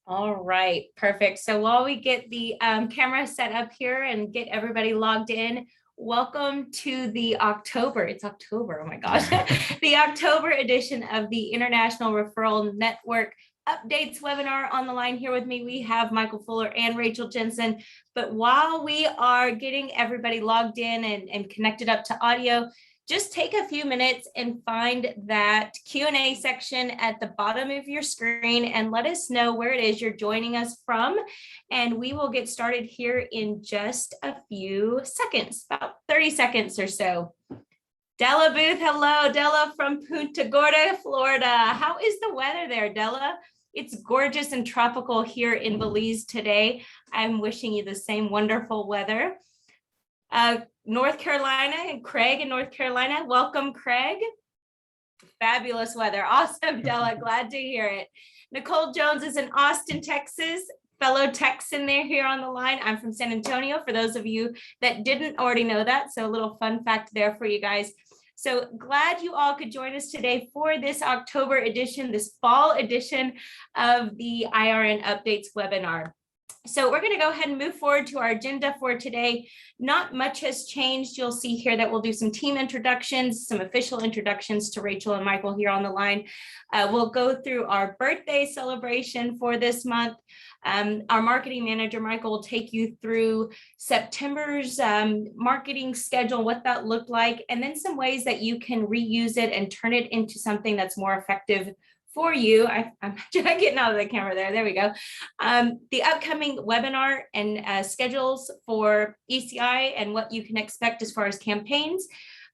All right, perfect. So while we get the camera set up here and get everybody logged in, welcome to the it's October, oh my gosh, the October edition of the International Referral Network Updates webinar. On the line here with me, we have Michael Fuller and Rachel Jensen. But while we are getting everybody logged in and connected up to audio, just take a few minutes and find that Q&A section at the bottom of your screen and let us know where it is you're joining us from. And we will get started here in just a few seconds, about 30 seconds or so. Della Booth, hello, Della from Punta Gorda, Florida. How is the weather there, Della? It's gorgeous and tropical here in Belize today. I'm wishing you the same wonderful weather. North Carolina and Craig in North Carolina. Welcome, Craig. Fabulous weather. Awesome, Della. Glad to hear it. Nicole Jones is in Austin, Texas. Fellow Texan there here on the line. I'm from San Antonio, for those of you that didn't already know that. So a little fun fact there for you guys. So glad you all could join us today for this October edition, this fall edition of the IRN Updates webinar. So we're going to go ahead and move forward to our agenda for today. Not much has changed. You'll see here that we'll do some team introductions, some official introductions to Rachel and Michael here on the line. We'll go through our birthday celebration for this month. Our marketing manager, Michael, will take you through September's marketing schedule, what that looked like, and then some ways that you can reuse it and turn it into something that's more effective for you. I'm getting out of the camera there. There we go. The upcoming webinar and schedules for ECI and what you can expect as far as campaigns,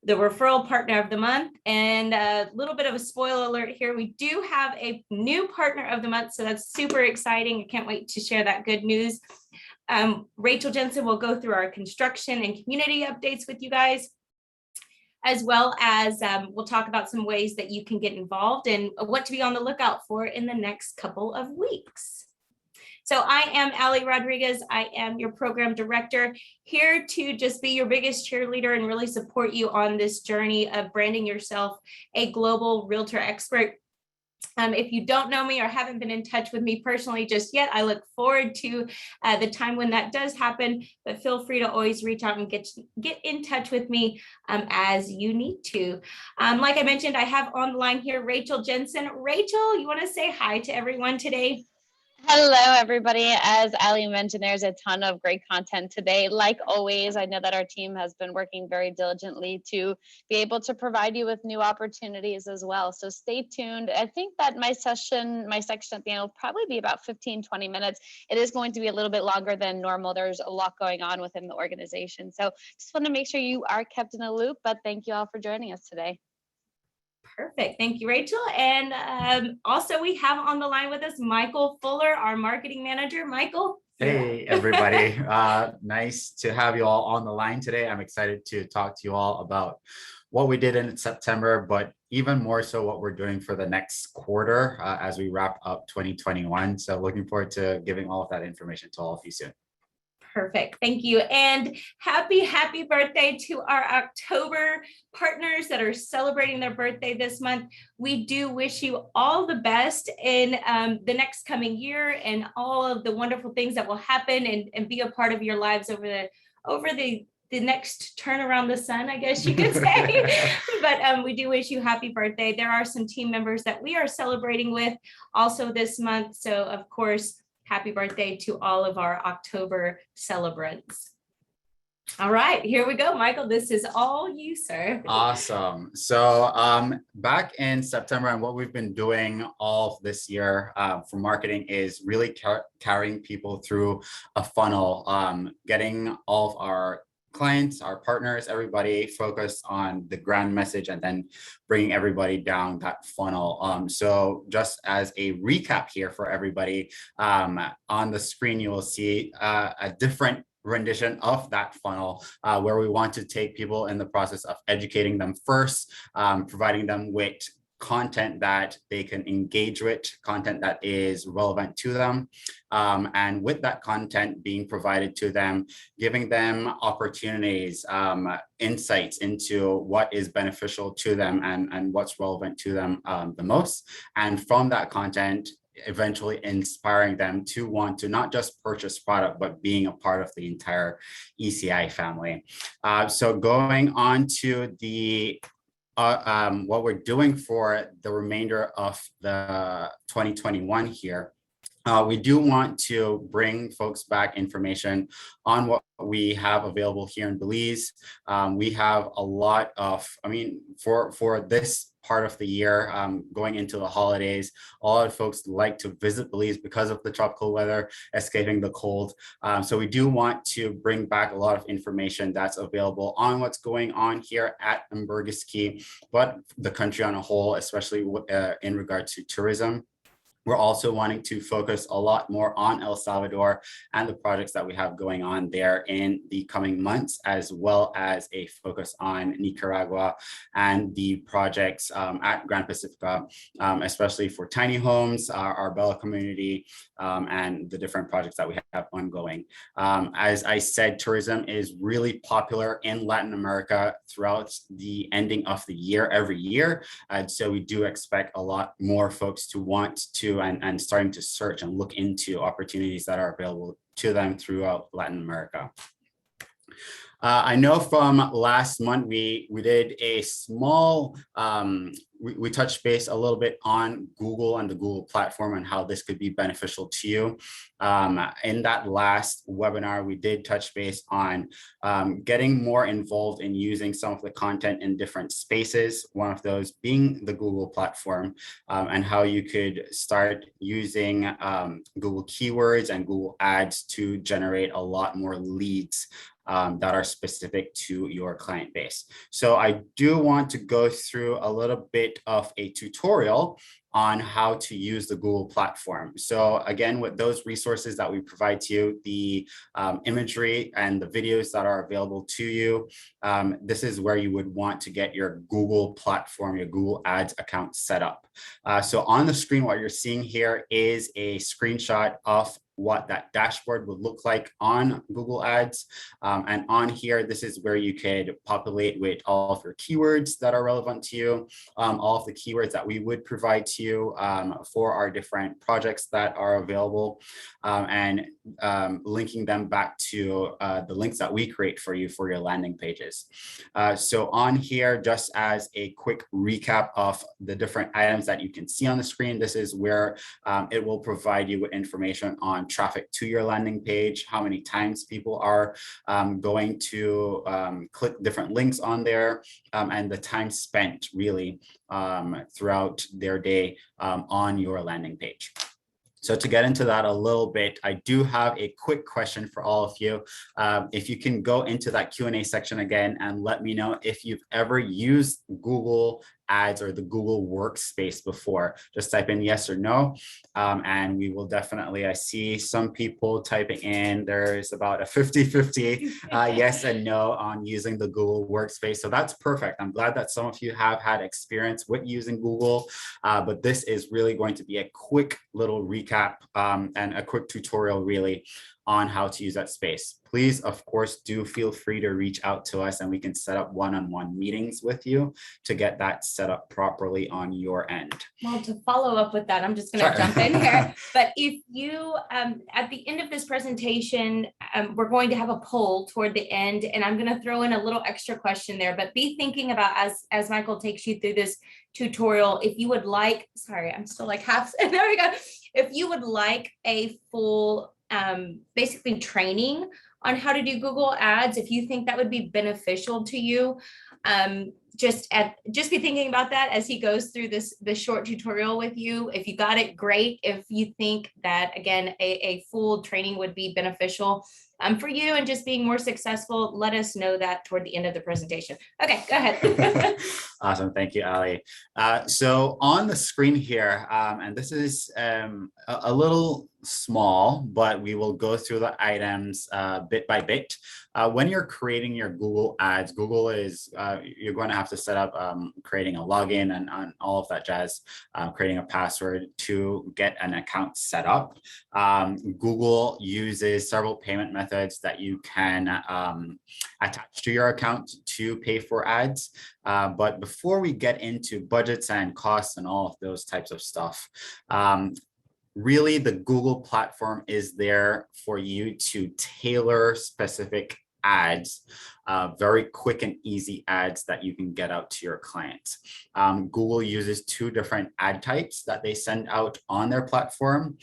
the referral partner of the month, and a little bit of a spoiler alert here. We do have a new partner of the month, so that's super exciting. I can't wait to share that good news. Rachel Jensen will go through our construction and community updates with you guys, as well as we'll talk about some ways that you can get involved and what to be on the lookout for in the next couple of weeks. So I am Ali Rodriguez. I am your program director, here to just be your biggest cheerleader and really support you on this journey of branding yourself a global realtor expert. If you don't know me or haven't been in touch with me personally just yet, I look forward to the time when that does happen, but feel free to always reach out and get in touch with me as you need to. Like I mentioned, I have on the line here Rachel Jensen. Rachel, you want to say hi to everyone today? Hello, everybody. As Ali mentioned, there's a ton of great content today. Like always, I know that our team has been working very diligently to be able to provide you with new opportunities as well. So stay tuned. I think that my section at the end will probably be about 15-20 minutes. It is going to be a little bit longer than normal. There's a lot going on within the organization. So just want to make sure you are kept in a loop, but thank you all for joining us today. Perfect. Thank you, Rachel. And also we have on the line with us Michael Fuller, our marketing manager. Michael. Hey, everybody. Nice to have you all on the line today. I'm excited to talk to you all about what we did in September, but even more so what we're doing for the next quarter as we wrap up 2021. So looking forward to giving all of that information to all of you soon. Perfect. Thank you. And happy birthday to our October partners that are celebrating their birthday this month. We do wish you all the best in the next coming year and all of the wonderful things that will happen and be a part of your lives over the next turn around the sun, I guess you could say. But we do wish you happy birthday. There are some team members that we are celebrating with also this month. So of course, happy birthday to all of our October celebrants. All right, here we go, Michael. This is all you, sir. Awesome. So back in September, and what we've been doing all of this year for marketing is really carrying people through a funnel, getting all of our clients, our partners, everybody focused on the grand message and then bringing everybody down that funnel. So just as a recap here for everybody, on the screen, you will see a different rendition of that funnel where we want to take people in the process of educating them first, providing them with content that they can engage with, content that is relevant to them. And with that content being provided to them, giving them opportunities, insights into what is beneficial to them and what's relevant to them the most. And from that content, eventually inspiring them to want to not just purchase product, but being a part of the entire ECI family. So going on to the what we're doing for the remainder of the 2021 here. We do want to bring folks back information on what we have available here in Belize. We have a lot of, for this part of the year, going into the holidays, a lot of folks like to visit Belize because of the tropical weather, escaping the cold. So we do want to bring back a lot of information that's available on what's going on here at Ambergris Caye, but the country on a whole, especially in regard to tourism. We're also wanting to focus a lot more on El Salvador and the projects that we have going on there in the coming months, as well as a focus on Nicaragua and the projects at Grand Pacifica, especially for tiny homes, our Bella community, and the different projects that we have ongoing. As I said, tourism is really popular in Latin America throughout the ending of the year, every year. And so we do expect a lot more folks to want to and starting to search and look into opportunities that are available to them throughout Latin America. I know from last month, we did a small, we touched base a little bit on Google and the Google platform and how this could be beneficial to you. In that last webinar, we did touch base on getting more involved in using some of the content in different spaces, one of those being the Google platform, and how you could start using Google keywords and Google ads to generate a lot more leads that are specific to your client base. So I do want to go through a little bit of a tutorial on how to use the Google platform. So again, with those resources that we provide to you, the imagery and the videos that are available to you, this is where you would want to get your Google platform, your Google Ads account set up. So on the screen, what you're seeing here is a screenshot of what that dashboard would look like on Google Ads. And on here, this is where you could populate with all of your keywords that are relevant to you, all of the keywords that we would provide to you for our different projects that are available, and linking them back to the links that we create for you for your landing pages. So on here, just as a quick recap of the different items that you can see on the screen, this is where it will provide you with information on traffic to your landing page, how many times people are going to click different links on there, and the time spent really throughout their day on your landing page. So to get into that a little bit, I do have a quick question for all of you. If you can go into that Q&A section again and let me know if you've ever used Google Ads or the Google Workspace before. Just type in yes or no, and we will definitely, I see some people typing in, there's about a 50-50 yes and no on using the Google Workspace. So that's perfect. I'm glad that some of you have had experience with using Google, but this is really going to be a quick little recap and a quick tutorial really on how to use that space. Please, of course, do feel free to reach out to us and we can set up one-on-one meetings with you to get that set up properly on your end. Well, to follow up with that, I'm just going to jump in here. But if you, at the end of this presentation, we're going to have a poll toward the end, and I'm going to throw in a little extra question there, but be thinking about as Michael takes you through this tutorial, if you would like, sorry, I'm still like half, there we go. If you would like a full basically training on how to do Google Ads, if you think that would be beneficial to you, just be thinking about that as he goes through this short tutorial with you. If you got it, great. If you think that, again, a full training would be beneficial for you and just being more successful, let us know that toward the end of the presentation. Okay, go ahead. Awesome. Thank you, Ali. So on the screen here, and this is a little small, but we will go through the items bit by bit. When you're creating your Google Ads, Google is, you're going to have to set up creating a login and all of that jazz, creating a password to get an account set up. Google uses several payment methods that you can attach to your account to pay for ads. But before we get into budgets and costs and all of those types of stuff, really the Google platform is there for you to tailor specific ads, very quick and easy ads that you can get out to your clients. Google uses two different ad types that they send out on their platform,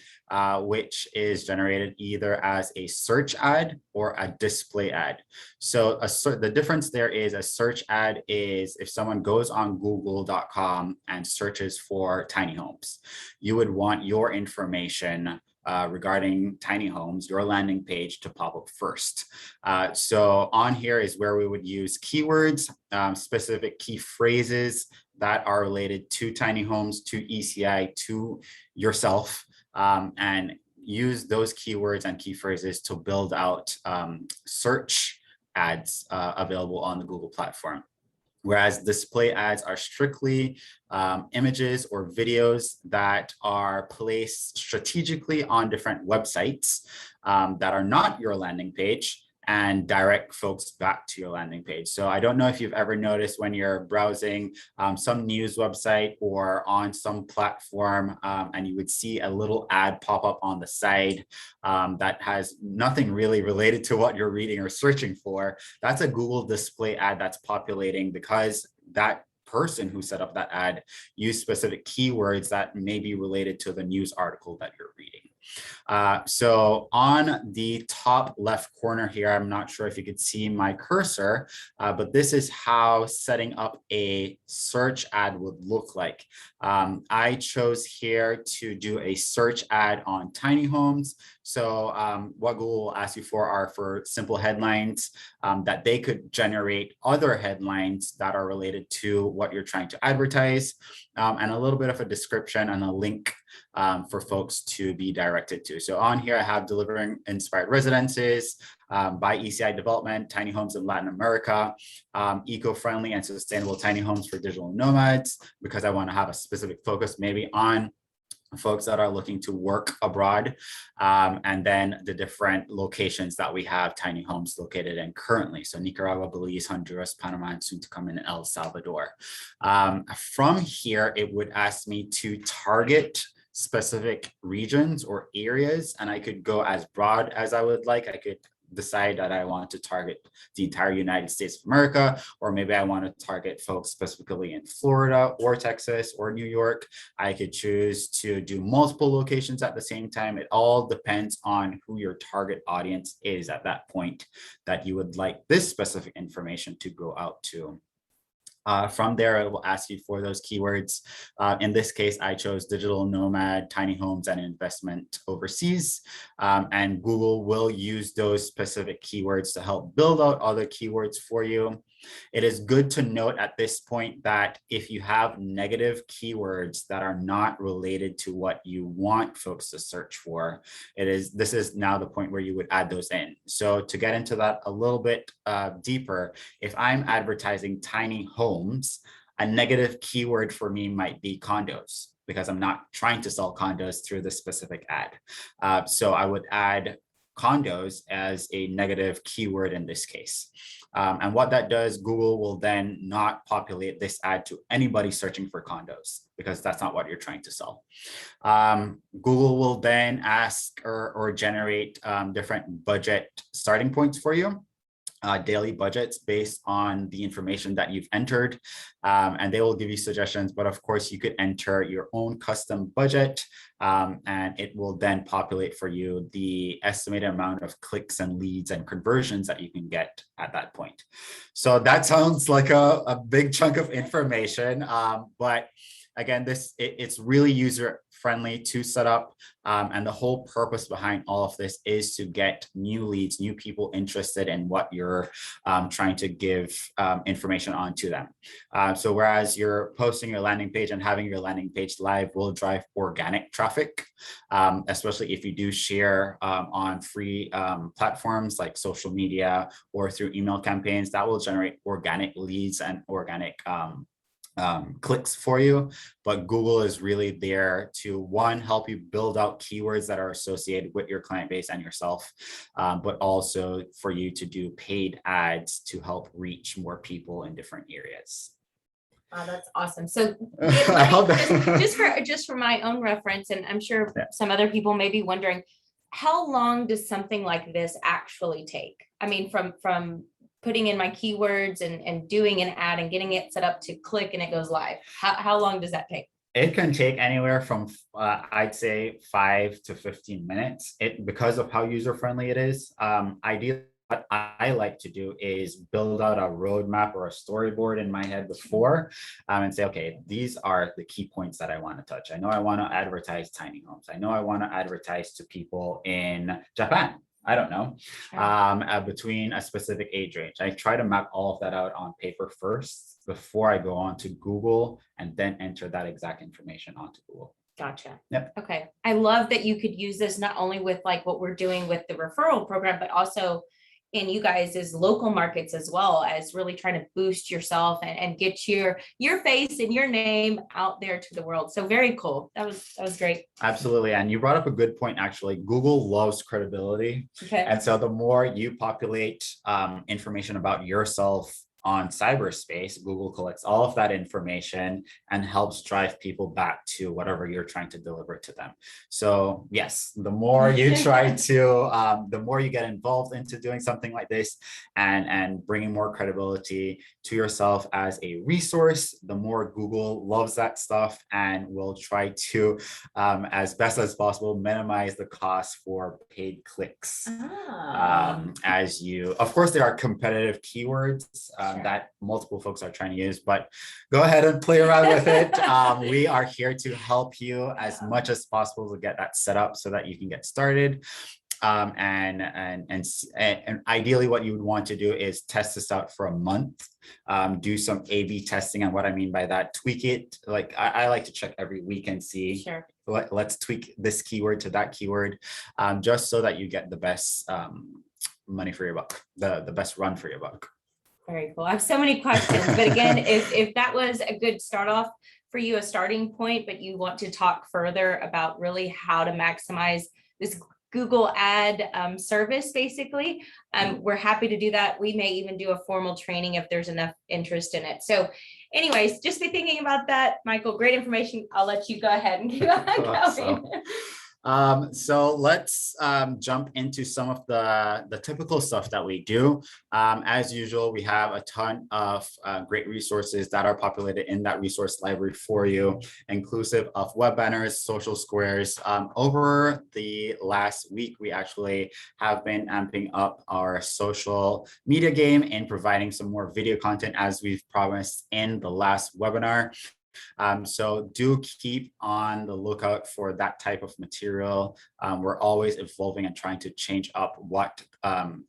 which is generated either as a search ad or a display ad. So the difference there is a search ad is if someone goes on google.com and searches for tiny homes, you would want your information regarding tiny homes, your landing page to pop up first. So on here is where we would use keywords, specific key phrases that are related to tiny homes, to ECI, to yourself, and use those keywords and key phrases to build out search ads available on the Google platform. Whereas display ads are strictly images or videos that are placed strategically on different websites that are not your landing page and direct folks back to your landing page. So I don't know if you've ever noticed when you're browsing some news website or on some platform and you would see a little ad pop up on the side that has nothing really related to what you're reading or searching for. That's a Google display ad that's populating because that person who set up that ad used specific keywords that may be related to the news article that you're reading. So on the top left corner here, I'm not sure if you could see my cursor, but this is how setting up a search ad would look like. I chose here to do a search ad on tiny homes. So what Google will ask you for are for simple headlines that they could generate other headlines that are related to what you're trying to advertise, and a little bit of a description and a link for folks to be directed to. So on here, I have delivering inspired residences by ECI development, tiny homes in Latin America, eco-friendly and sustainable tiny homes for digital nomads, because I want to have a specific focus maybe on folks that are looking to work abroad, and then the different locations that we have tiny homes located in currently. So Nicaragua, Belize, Honduras, Panama, and soon to come in El Salvador. From here, it would ask me to target specific regions or areas, and I could go as broad as I would like. I could decide that I want to target the entire United States of America, or maybe I want to target folks specifically in Florida or Texas or New York. I could choose to do multiple locations at the same time. It all depends on who your target audience is at that point that you would like this specific information to go out to. From there, it will ask you for those keywords. In this case, I chose digital nomad, tiny homes, and investment overseas. And Google will use those specific keywords to help build out other keywords for you. It is good to note at this point that if you have negative keywords that are not related to what you want folks to search for, this is now the point where you would add those in. So to get into that a little bit deeper, if I'm advertising tiny homes, a negative keyword for me might be condos, because I'm not trying to sell condos through this specific ad. So I would add condos as a negative keyword in this case. And what that does, Google will then not populate this ad to anybody searching for condos, because that's not what you're trying to sell. Google will then ask or generate different budget starting points for you. Daily budgets based on the information that you've entered, and they will give you suggestions, but of course you could enter your own custom budget, and it will then populate for you the estimated amount of clicks and leads and conversions that you can get at that point. So that sounds like a big chunk of information, but again, it's really user friendly to set up, and the whole purpose behind all of this is to get new leads, new people interested in what you're trying to give information on to them. So whereas you're posting your landing page and having your landing page live will drive organic traffic, especially if you do share on free platforms like social media or through email campaigns, that will generate organic leads and organic clicks for you. But Google is really there to, one, help you build out keywords that are associated with your client base and yourself, but also for you to do paid ads to help reach more people in different areas. Oh, that's awesome. So I hope that- just for my own reference, and I'm sure Yeah. some other people may be wondering, how long does something like this actually take? I mean, from putting in my keywords and doing an ad and getting it set up to click and it goes live. How long does that take? It can take anywhere from I'd say 5 to 15 minutes. Because of how user friendly it is. Ideally, what I like to do is build out a roadmap or a storyboard in my head before, and say, okay, these are the key points that I want to touch. I know I want to advertise tiny homes. I know I want to advertise to people in Japan. I don't know, between a specific age range. I try to map all of that out on paper first before I go on to Google and then enter that exact information onto Google. Gotcha. Yep. Okay. I love that you could use this not only with like what we're doing with the referral program, but also in you guys' as local markets as well, as really trying to boost yourself and get your face and your name out there to the world. So very cool. That was great. Absolutely. And you brought up a good point, actually. Google loves credibility. Okay. And so the more you populate information about yourself on cyberspace, Google collects all of that information and helps drive people back to whatever you're trying to deliver to them. So yes, the more you try to, the more you get involved into doing something like this and bringing more credibility to yourself as a resource, the more Google loves that stuff and will try to, as best as possible, minimize the cost for paid clicks. As you, of course, there are competitive keywords that multiple folks are trying to use, but go ahead and play around with it. We are here to help you as much as possible to get that set up so that you can get started. And ideally what you would want to do is test this out for a month, do some A/B testing. And what I mean by that, tweak it. Like I like to check every week and see, Sure. Let's tweak this keyword to that keyword, just so that you get the best money for your buck, the best run for your buck. Very cool. I have so many questions, but again, if that was a good start off for you, a starting point, but you want to talk further about really how to maximize this Google ad service, basically, we're happy to do that. We may even do a formal training if there's enough interest in it. So anyways, just be thinking about that. Michael, great information. I'll let you go ahead and keep on going. So let's jump into some of the typical stuff that we do. As usual, we have a ton of great resources that are populated in that resource library for you, inclusive of web banners, social squares. Over the last week, we actually have been amping up our social media game and providing some more video content as we've promised in the last webinar. So do keep on the lookout for that type of material. We're always evolving and trying to change up what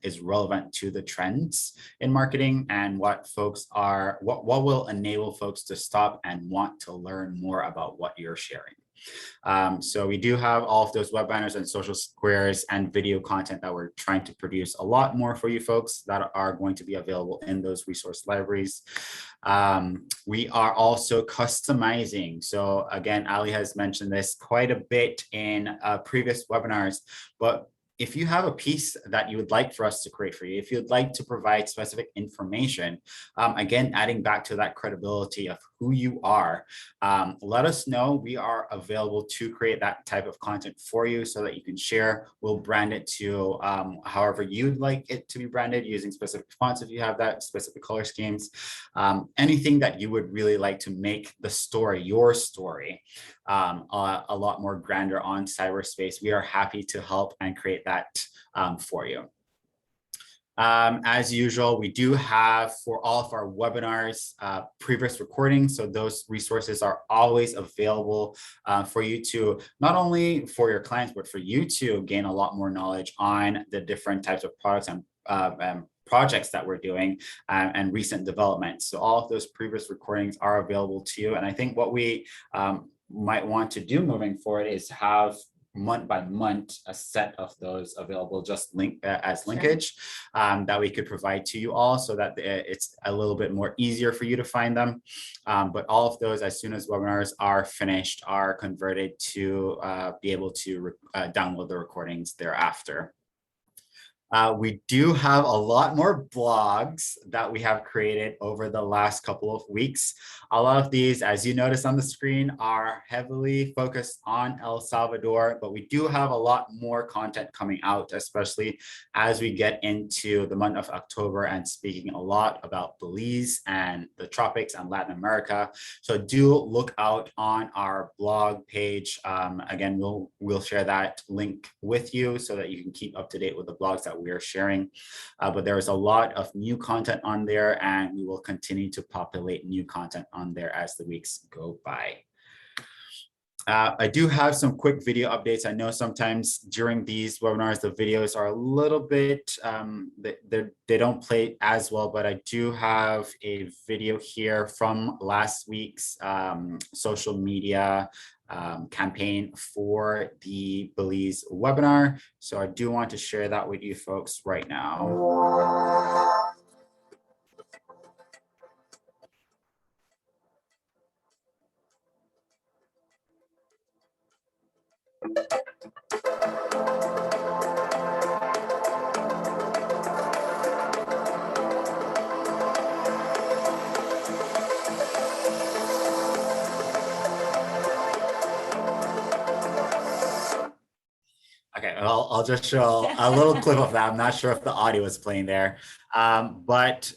is relevant to the trends in marketing and what will enable folks to stop and want to learn more about what you're sharing. So we do have all of those web banners and social squares and video content that we're trying to produce a lot more for you folks that are going to be available in those resource libraries. We are also customizing. So again, Ali has mentioned this quite a bit in previous webinars, but if you have a piece that you would like for us to create for you, if you'd like to provide specific information, again, adding back to that credibility of who you are, let us know. We are available to create that type of content for you so that you can share. We'll brand it to however you'd like it to be branded, using specific fonts if you have that, specific color schemes, anything that you would really like to make the story, your story, a lot more grander on cyberspace. We are happy to help and create that for you. As usual, we do have for all of our webinars previous recordings. So those resources are always available for you to, not only for your clients, but for you to gain a lot more knowledge on the different types of products and projects that we're doing and recent developments. So all of those previous recordings are available to you. And I think what we might want to do moving forward is have month by month a set of those available just as linkage that we could provide to you all so that it's a little bit more easier for you to find them. But all of those, as soon as webinars are finished, are converted to be able to download the recordings thereafter. We do have a lot more blogs that we have created over the last couple of weeks. A lot of these, as you notice on the screen, are heavily focused on El Salvador, but we do have a lot more content coming out, especially as we get into the month of October and speaking a lot about Belize and the tropics and Latin America. So do look out on our blog page. Again, we'll share that link with you so that you can keep up to date with the blogs that we are sharing. But there is a lot of new content on there, and we will continue to populate new content on there as the weeks go by. I do have some quick video updates. I know sometimes during these webinars, the videos are a little bit, they don't play as well, but I do have a video here from last week's social media campaign for the Belize webinar. So I do want to share that with you folks right now. Okay, I'll just show a little clip of that. I'm not sure if the audio is playing there. But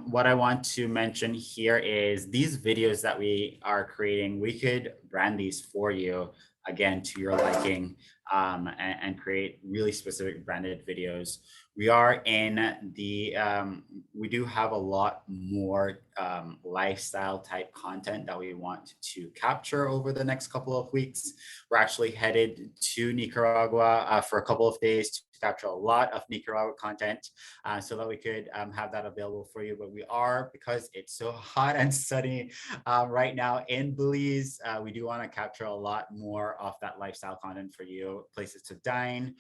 what I want to mention here is these videos that we are creating, we could brand these for you, again, to your liking, and create really specific branded videos. We are in the, we do have a lot more lifestyle type content that we want to capture over the next couple of weeks. We're actually headed to Nicaragua for a couple of days to capture a lot of Nicaragua content so that we could have that available for you. But we are, because it's so hot and sunny right now in Belize, we do want to capture a lot more of that lifestyle content for you, places to dine,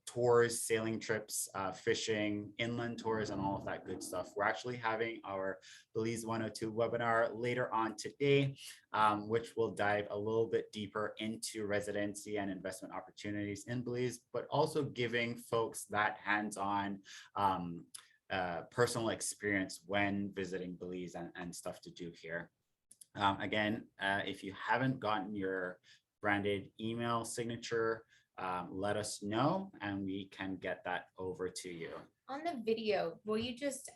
tours, sailing trips, fishing, inland tours, and all of that good stuff. We're actually having our Belize 102 webinar later on today, which will dive a little bit deeper into residency and investment opportunities in Belize, but also giving folks that hands-on personal experience when visiting Belize and stuff to do here. Again, if you haven't gotten your branded email signature, let us know and we can get that over to you. On the video, will you just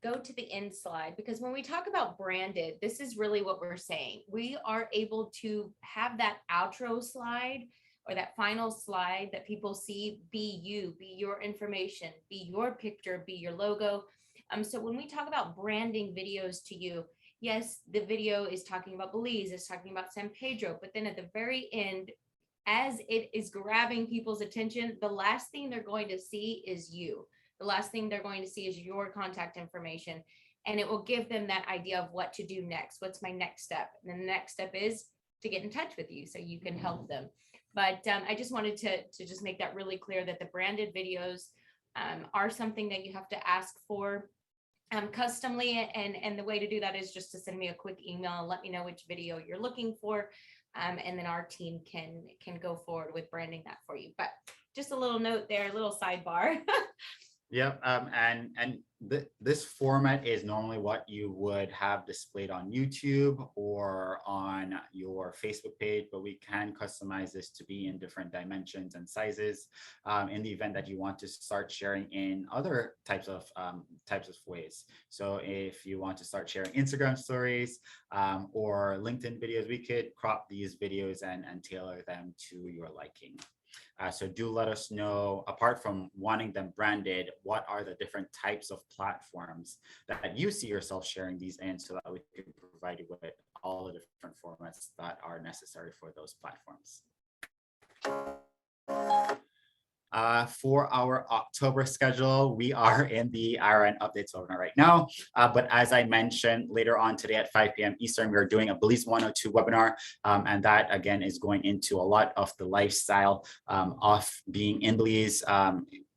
go to the end slide? Because when we talk about branded, this is really what we're saying. We are able to have that outro slide or that final slide that people see be you, be your information, be your picture, be your logo. So when we talk about branding videos to you, yes, the video is talking about Belize, it's talking about San Pedro, but then at the very end, as it is grabbing people's attention, the last thing they're going to see is you. The last thing they're going to see is your contact information, and it will give them that idea of what to do next. What's my next step? And then the next step is to get in touch with you so you can help them. But I just wanted to just make that really clear that the branded videos are something that you have to ask for customly. And the way to do that is just to send me a quick email and let me know which video you're looking for. And then our team can go forward with branding that for you. But just a little note there, a little sidebar. Yep, and this format is normally what you would have displayed on YouTube or on your Facebook page, but we can customize this to be in different dimensions and sizes in the event that you want to start sharing in other types of ways. So if you want to start sharing Instagram stories or LinkedIn videos, we could crop these videos and tailor them to your liking. So do let us know, apart from wanting them branded, what are the different types of platforms that you see yourself sharing these in so that we can provide you with all the different formats that are necessary for those platforms. For our October schedule, we are in the IRN updates webinar right now. But as I mentioned, later on today at 5 p.m. Eastern, we are doing a Belize 102 webinar. And that, again, is going into a lot of the lifestyle of being in Belize.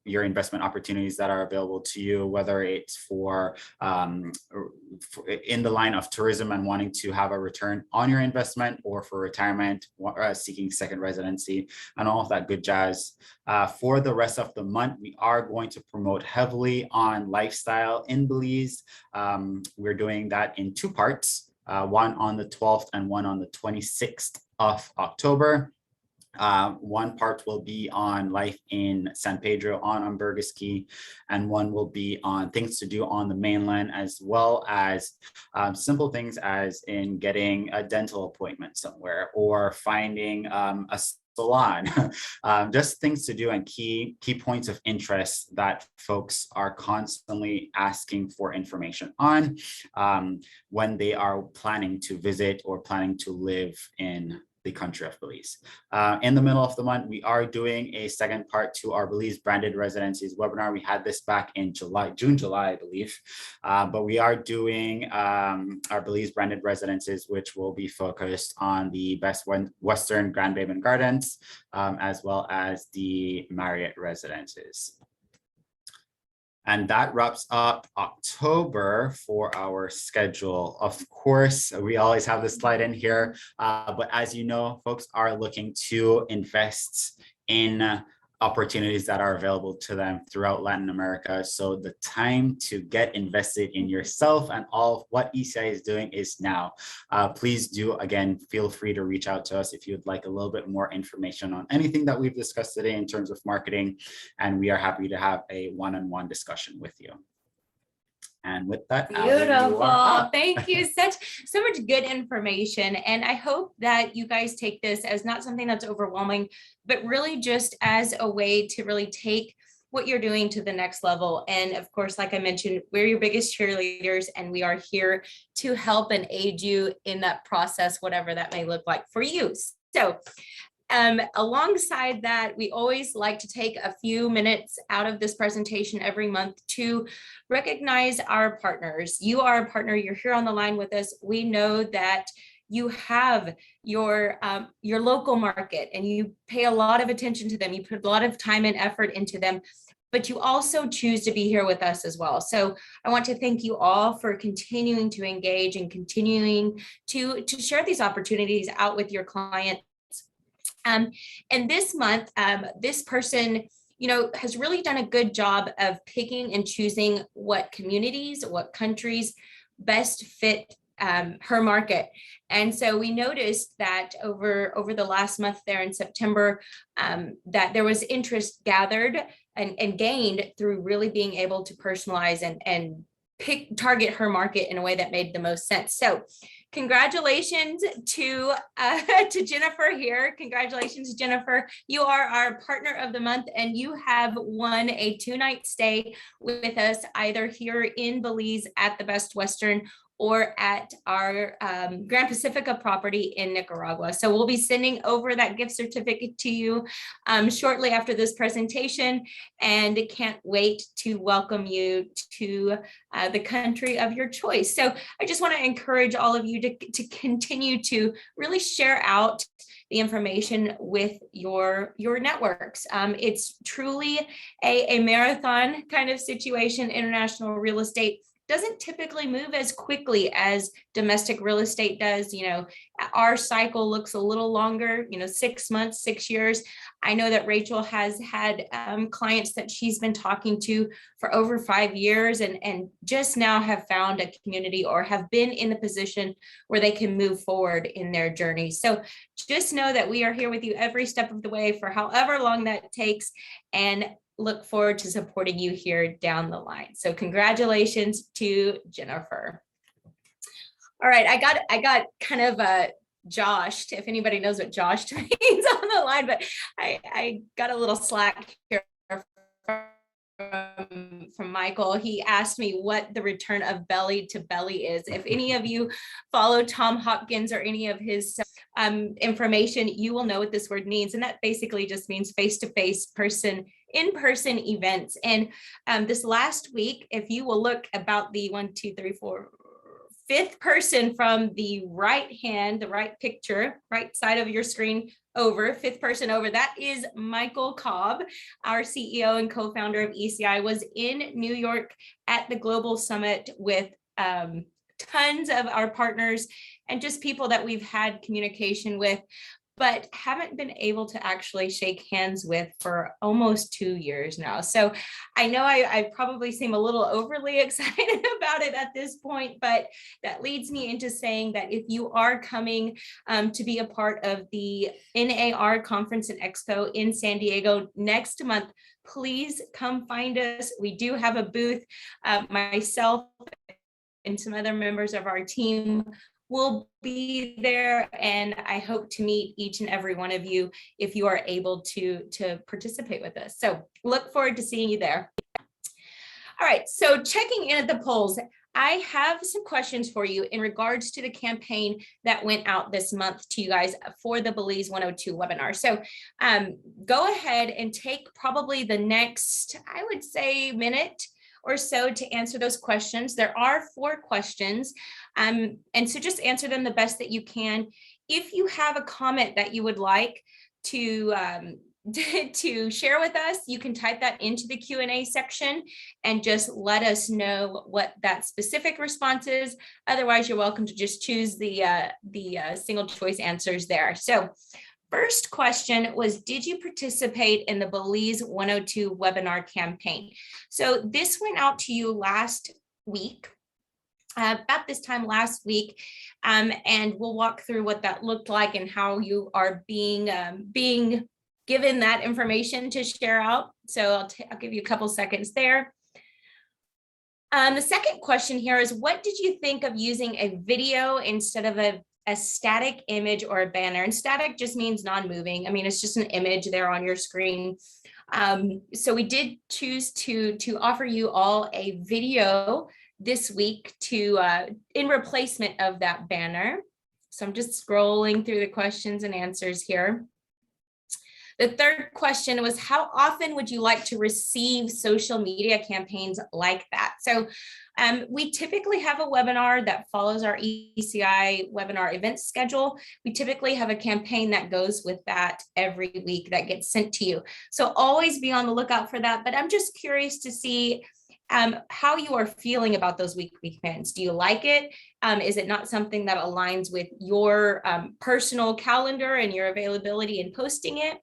your investment opportunities that are available to you, whether it's for in the line of tourism and wanting to have a return on your investment, or for retirement, seeking second residency, and all of that good jazz. For the rest of the month, we are going to promote heavily on lifestyle in Belize. We're doing that in two parts, one on the 12th and one on the 26th of October. One part will be on life in San Pedro on Ambergris Key, and one will be on things to do on the mainland, as well as simple things as in getting a dental appointment somewhere, or finding a salon, just things to do and key points of interest that folks are constantly asking for information on when they are planning to visit or planning to live in the country of Belize. In the middle of the month, we are doing a second part to our Belize branded residencies webinar. We had this back in June, July, I believe. But we are doing our Belize branded residences, which will be focused on the Best Western Grand Baben Gardens, as well as the Marriott residences. And that wraps up October for our schedule. Of course, we always have this slide in here, but as you know, folks are looking to invest in opportunities that are available to them throughout Latin America. So the time to get invested in yourself and all of what ECI is doing is now. Please do, again, feel free to reach out to us if you'd like a little bit more information on anything that we've discussed today in terms of marketing, and we are happy to have a one-on-one discussion with you. And with that, beautiful. Thank you. So much good information. And I hope that you guys take this as not something that's overwhelming, but really just as a way to really take what you're doing to the next level. And of course, like I mentioned, we're your biggest cheerleaders, and we are here to help and aid you in that process, whatever that may look like for you. So alongside that, we always like to take a few minutes out of this presentation every month to recognize our partners. You are a partner, you're here on the line with us. We know that you have your local market and you pay a lot of attention to them. You put a lot of time and effort into them, but you also choose to be here with us as well. So I want to thank you all for continuing to engage and continuing to share these opportunities out with your clients. And this month, this person, has really done a good job of picking and choosing what communities, what countries best fit her market. And so we noticed that over the last month there in September, that there was interest gathered and gained through really being able to personalize and target her market in a way that made the most sense. So congratulations to Jennifer here. Congratulations, Jennifer. You are our partner of the month, and you have won a 2-night stay with us, either here in Belize at the Best Western or at our Grand Pacifica property in Nicaragua. So we'll be sending over that gift certificate to you shortly after this presentation, and can't wait to welcome you to the country of your choice. So I just want to encourage all of you to continue to really share out the information with your networks. It's truly a marathon kind of situation. International real estate doesn't typically move as quickly as domestic real estate does. Our cycle looks a little longer, 6 months, 6 years. I know that Rachel has had clients that she's been talking to for over 5 years and just now have found a community or have been in the position where they can move forward in their journey. So just know that we are here with you every step of the way for however long that takes, and look forward to supporting you here down the line. So congratulations to Jennifer. All right, I got kind of joshed, if anybody knows what joshed means on the line, but I got a little slack here from Michael. He asked me what the return of belly to belly is. If any of you follow Tom Hopkins or any of his information, you will know what this word means. And that basically just means face-to-face, in-person events. And this last week, if you will look about the fifth person from the right hand, the right picture, right side of your screen over, fifth person over, that is Michael Cobb, our CEO and co-founder of ECI, was in New York at the Global Summit with tons of our partners and just people that we've had communication with, but haven't been able to actually shake hands with for almost 2 years now. So I know I probably seem a little overly excited about it at this point, but that leads me into saying that if you are coming to be a part of the NAR Conference and Expo in San Diego next month, please come find us. We do have a booth. Myself and some other members of our team will be there, and I hope to meet each and every one of you if you are able to participate with us. So look forward to seeing you there. All right, so checking in at the polls, I have some questions for you in regards to the campaign that went out this month to you guys for the Belize 102 webinar. So go ahead and take probably the next, I would say, minute or so to answer those questions. There are 4 questions, and so just answer them the best that you can. If you have a comment that you would like to share with us, you can type that into the Q&A section and just let us know what that specific response is. Otherwise, you're welcome to just choose the single choice answers there. So first question was, did you participate in the Belize 102 webinar campaign? So this went out to you last week, about this time last week, and we'll walk through what that looked like and how you are being given that information to share out. So I'll give you a couple seconds there. The second question here is, what did you think of using a video instead of a static image or a banner? And static just means non-moving. I mean, it's just an image there on your screen. So we did choose to offer you all a video this week in replacement of that banner. So I'm just scrolling through the questions and answers here. The third question was, how often would you like to receive social media campaigns like that? So we typically have a webinar that follows our ECI webinar event schedule. We typically have a campaign that goes with that every week that gets sent to you. So always be on the lookout for that. But I'm just curious to see how you are feeling about those weekly campaigns. Do you like it? Is it not something that aligns with your personal calendar and your availability in posting it?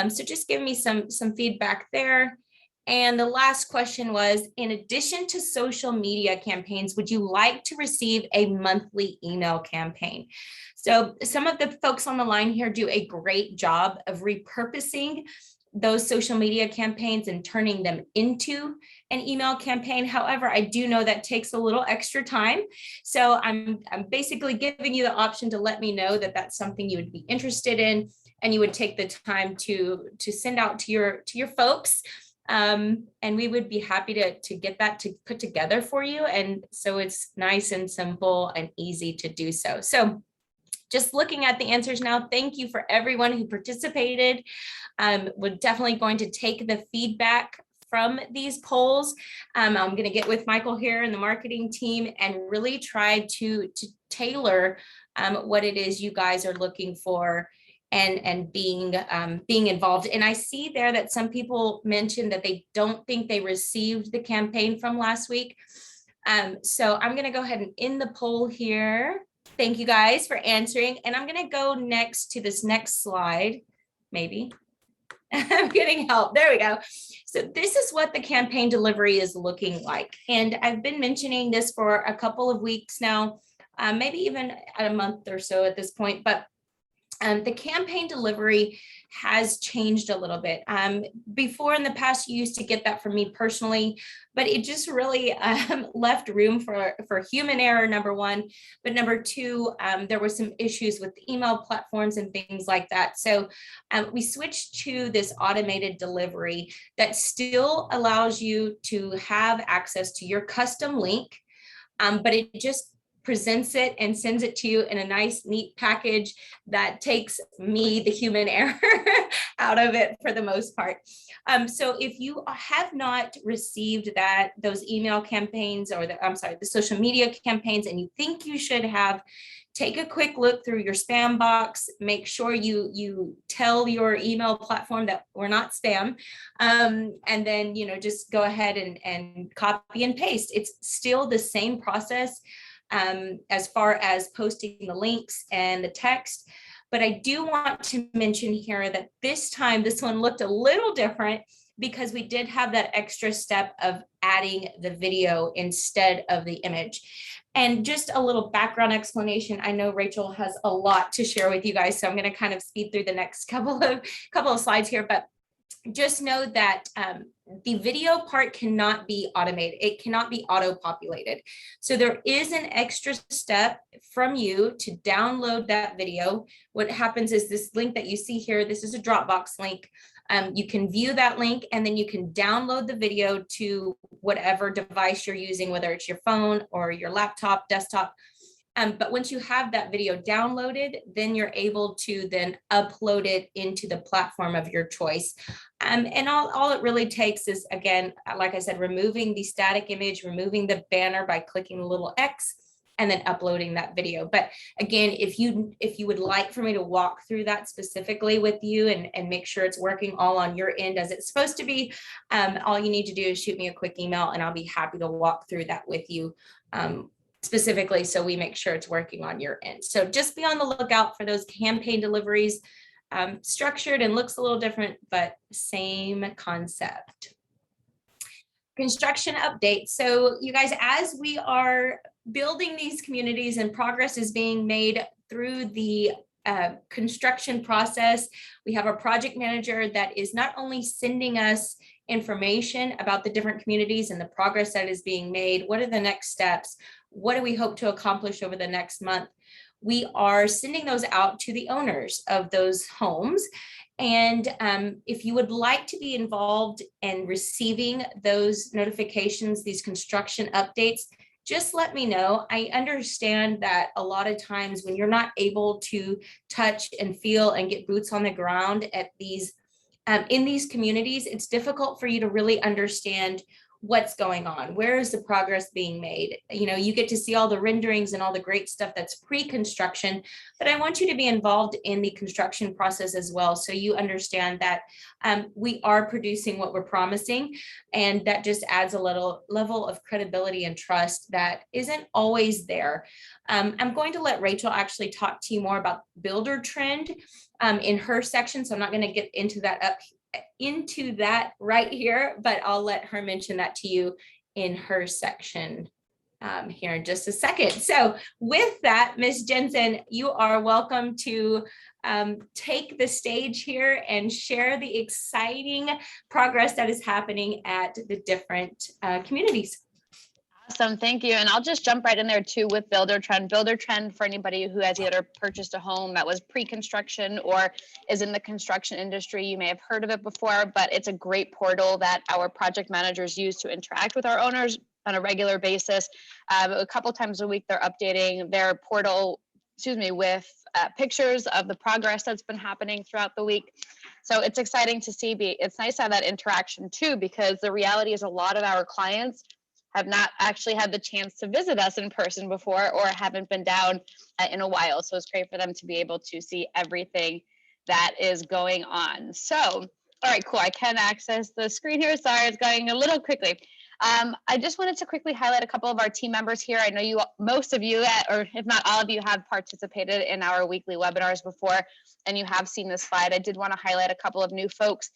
So just give me some feedback there. And the last question was, in addition to social media campaigns, would you like to receive a monthly email campaign? So some of the folks on the line here do a great job of repurposing those social media campaigns and turning them into an email campaign. However, I do know that takes a little extra time. So I'm basically giving you the option to let me know that that's something you would be interested in, and you would take the time to send out to your folks. And we would be happy to get that to put together for you. And so it's nice and simple and easy to do so. So just looking at the answers now, thank you for everyone who participated. We're definitely going to take the feedback from these polls. I'm going to get with Michael here and the marketing team and really try to tailor what it is you guys are looking for and being involved. And I see there that some people mentioned that they don't think they received the campaign from last week. So I'm going to go ahead and end the poll here. Thank you guys for answering. And I'm going to go next to this next slide, maybe. I'm getting help. There we go. So this is what the campaign delivery is looking like. And I've been mentioning this for a couple of weeks now, maybe even a month or so at this point, but the campaign delivery has changed a little bit. Before in the past, you used to get that from me personally, but it just really left room for human error, number one. But number two, there were some issues with the email platforms and things like that. So we switched to this automated delivery that still allows you to have access to your custom link, but it just presents it and sends it to you in a nice, neat package that takes me, the human error, out of it for the most part. So if you have not received those email campaigns or the social media campaigns, and you think you should have, take a quick look through your spam box. Make sure you tell your email platform that we're not spam. And then, just go ahead and copy and paste. It's still the same process as far as posting the links and the text. But I do want to mention here that this time, this one looked a little different because we did have that extra step of adding the video instead of the image. And just a little background explanation. I know Rachel has a lot to share with you guys, so I'm going to kind of speed through the next couple of slides here, but just know that the video part cannot be automated. It cannot be auto-populated. So there is an extra step from you to download that video. What happens is this link that you see here, this is a Dropbox link. You can view that link, and then you can download the video to whatever device you're using, whether it's your phone or your laptop, desktop. But once you have that video downloaded, then you're able to then upload it into the platform of your choice. And all it really takes is, again, like I said, removing the static image, removing the banner by clicking the little X, and then uploading that video. But again, if you would like for me to walk through that specifically with you and make sure it's working all on your end as it's supposed to be, all you need to do is shoot me a quick email, and I'll be happy to walk through that with you specifically, so we make sure it's working on your end. So just be on the lookout for those campaign deliveries, structured and looks a little different, but same concept. Construction update. So you guys, as we are building these communities and progress is being made through the construction process, we have a project manager that is not only sending us information about the different communities and the progress that is being made, what are the next steps, what do we hope to accomplish over the next month, we are sending those out to the owners of those homes. And if you would like to be involved in receiving those notifications, these construction updates, just let me know. I understand that a lot of times when you're not able to touch and feel and get boots on the ground at these in these communities, it's difficult for you to really understand what's going on. Where is the progress being made? You get to see all the renderings and all the great stuff that's pre-construction, but I want you to be involved in the construction process as well, so you understand that we are producing what we're promising, and that just adds a little level of credibility and trust that isn't always there. I'm going to let Rachel actually talk to you more about builder trend in her section, so I'm not going to get into that right here, but I'll let her mention that to you in her section here in just a second. So with that, Ms. Jensen, you are welcome to take the stage here and share the exciting progress that is happening at the different communities. Awesome, thank you. And I'll just jump right in there too with Builder Trend. Builder Trend, for anybody who has either purchased a home that was pre-construction or is in the construction industry, you may have heard of it before, but it's a great portal that our project managers use to interact with our owners on a regular basis. A couple times a week, they're updating their portal, with pictures of the progress that's been happening throughout the week. So it's exciting to see. It's nice to have that interaction too, because the reality is a lot of our clients have not actually had the chance to visit us in person before or haven't been down in a while. So it's great for them to be able to see everything that is going on. So, all right, cool. I can access the screen here. Sorry, it's going a little quickly. I just wanted to quickly highlight a couple of our team members here. I know most of you, or if not all of you, have participated in our weekly webinars before, and you have seen this slide. I did want to highlight a couple of new folks.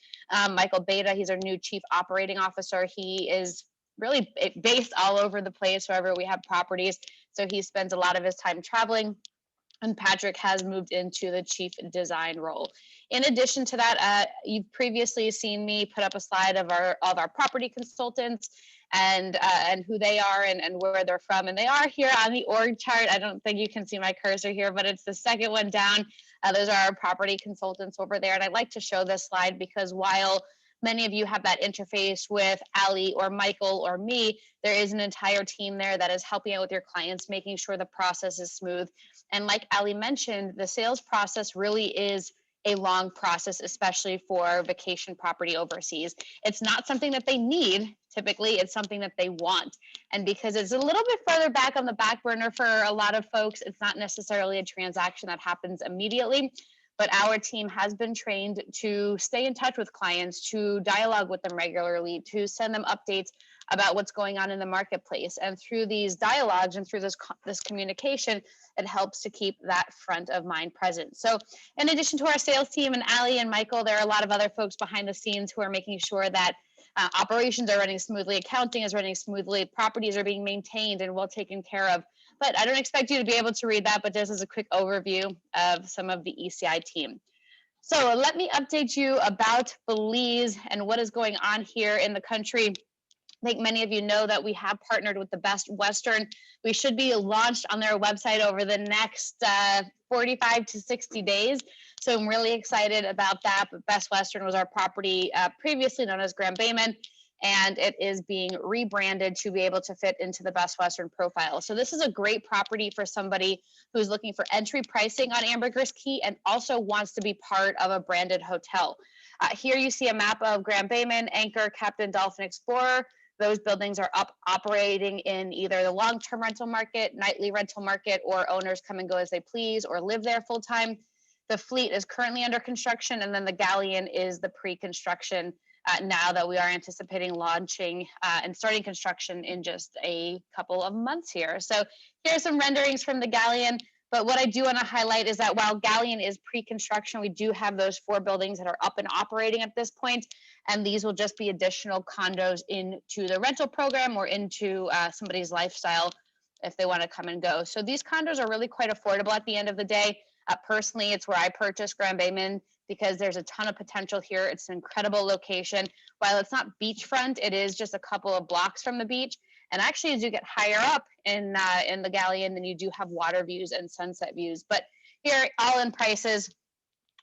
Michael Beta, he's our new Chief Operating Officer. He is really based all over the place wherever we have properties. So he spends a lot of his time traveling. And Patrick has moved into the Chief Design role. In addition to that, you've previously seen me put up a slide of our property consultants and who they are and where they're from. And they are here on the org chart. I don't think you can see my cursor here, but it's the second one down. Those are our property consultants over there. And I like to show this slide because while many of you have that interface with Ali or Michael or me. There is an entire team there that is helping out with your clients, making sure the process is smooth. And like Ali mentioned, the sales process really is a long process, especially for vacation property overseas. It's not something that they need. Typically, it's something that they want. And because it's a little bit further back on the back burner for a lot of folks, it's not necessarily a transaction that happens immediately. But our team has been trained to stay in touch with clients, to dialogue with them regularly, to send them updates about what's going on in the marketplace. And through these dialogues and through this communication, it helps to keep that front of mind present. So in addition to our sales team and Ali and Michael, there are a lot of other folks behind the scenes who are making sure that operations are running smoothly, accounting is running smoothly, properties are being maintained and well taken care of. But I don't expect you to be able to read that, but this is a quick overview of some of the ECI team. So let me update you about Belize and what is going on here in the country. I think many of you know that we have partnered with the Best Western. We should be launched on their website over the next 45 to 60 days. So I'm really excited about that. But Best Western was our property previously known as Grand Bayman, and it is being rebranded to be able to fit into the Best Western profile. So this is a great property for somebody who's looking for entry pricing on Ambergris Caye and also wants to be part of a branded hotel. Here you see a map of Grand Bayman, Anchor, Captain, Dolphin, Explorer. Those buildings are up operating in either the long-term rental market, nightly rental market, or owners come and go as they please or live there full-time. The fleet is currently under construction, and then the Galleon is the pre-construction now that we are anticipating launching and starting construction in just a couple of months here. So here are some renderings from the Galleon. But what I do want to highlight is that while Galleon is pre-construction, we do have those 4 buildings that are up and operating at this point, and these will just be additional condos into the rental program or into somebody's lifestyle if they want to come and go. So these condos are really quite affordable at the end of the day. Personally, it's where I purchased Grand Bayman because there's a ton of potential here. It's an incredible location. While it's not beachfront, it is just a couple of blocks from the beach. And actually, as you get higher up in the Galleon, then you do have water views and sunset views. But here, all-in prices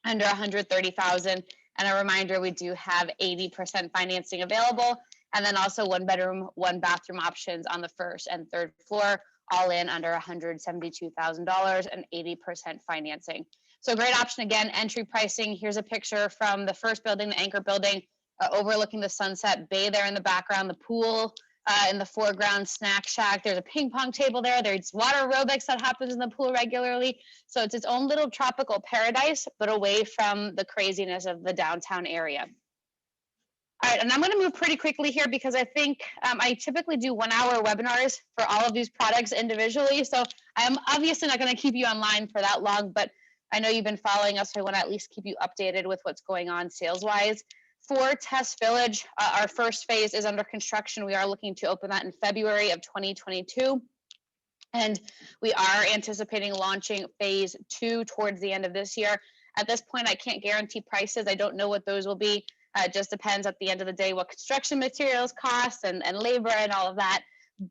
under $130,000. And a reminder, we do have 80% financing available, and then also 1-bedroom, 1-bathroom options on the first and third floor, all in under $172,000 and 80% financing. So great option again, entry pricing. Here's a picture from the first building, the Anchor building, overlooking the Sunset Bay there in the background, the pool in the foreground, snack shack. There's a ping pong table there. There's water aerobics that happens in the pool regularly. So it's its own little tropical paradise, but away from the craziness of the downtown area. All right, and I'm going to move pretty quickly here because I think I typically do 1-hour webinars for all of these products individually. So I'm obviously not going to keep you online for that long, but I know you've been following us, so I want to at least keep you updated with what's going on sales-wise. For Test Village, our first phase is under construction. We are looking to open that in February of 2022. And we are anticipating launching phase 2 towards the end of this year. At this point, I can't guarantee prices. I don't know what those will be. It just depends at the end of the day what construction materials cost and labor and all of that.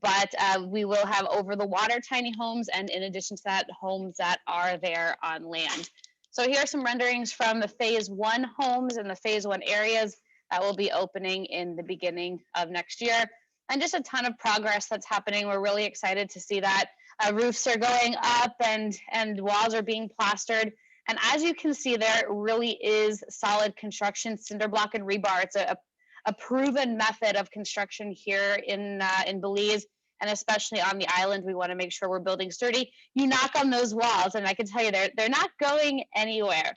But we will have over the water tiny homes, and in addition to that, homes that are there on land. So here are some renderings from the phase 1 homes and the phase 1 areas that will be opening in the beginning of next year. And just a ton of progress that's happening. We're really excited to see that. Roofs are going up and walls are being plastered. And as you can see, there really is solid construction, cinder block and rebar. It's a proven method of construction here in Belize, and especially on the island. We want to make sure we're building sturdy. You knock on those walls, and I can tell you they're not going anywhere.